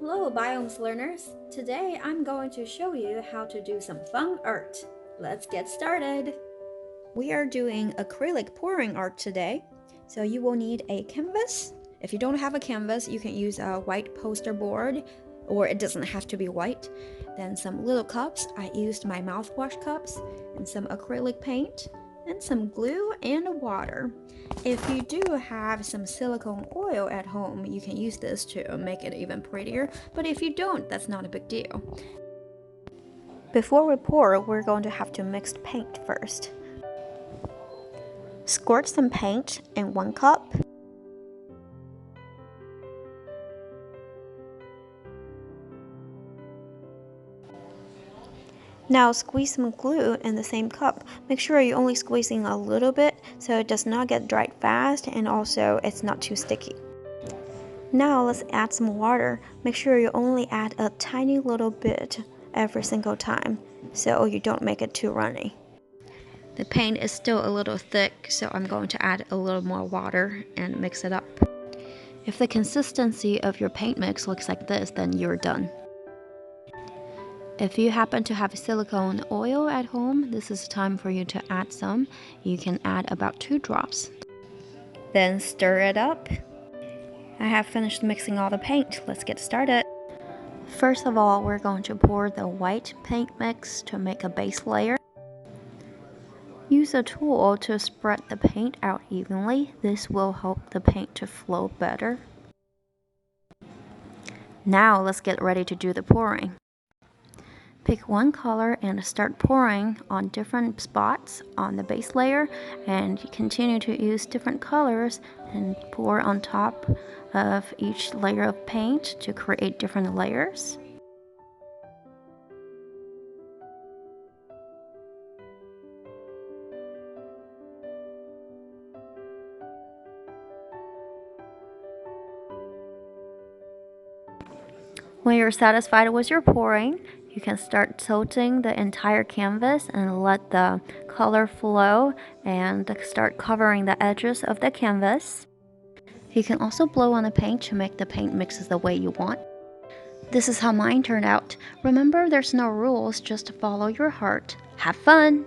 Hello Biomes learners! Today I'm going to show you how to do some fun art. Let's get started! We are doing acrylic pouring art today. So you will need a canvas. If you don't have a canvas, you can use a white poster board, or it doesn't have to be white. Then some little cups. I used my mouthwash cups and some acrylic paint and some glue and water. If you do have some silicone oil at home, you can use this to make it even prettier, but if you don't, that's not a big deal. Before we pour, we're going to have to mix paint first. Squirt some paint in 1 cup. Now squeeze some glue in the same cup. Make sure you're only squeezing a little bit so it does not get dried fast and also it's not too sticky. Now let's add some water. Make sure you only add a tiny little bit every single time so you don't make it too runny. The paint is still a little thick, so I'm going to add a little more water and mix it up. If the consistency of your paint mix looks like this, then you're done. If you happen to have silicone oil at home, this is time for you to add some. You can add about 2 drops. Then stir it up. I have finished mixing all the paint. Let's get started. First of all, we're going to pour the white paint mix to make a base layer. Use a tool to spread the paint out evenly. This will help the paint to flow better. Now let's get ready to do the pouring. Pick one color and start pouring on different spots on the base layer, and continue to use different colors and pour on top of each layer of paint to create different layers. When you're satisfied with your pouring, you can start tilting the entire canvas and let the color flow and start covering the edges of the canvas. You can also blow on the paint to make the paint mixes the way you want. This is how mine turned out. Remember, there's no rules, just follow your heart. Have fun!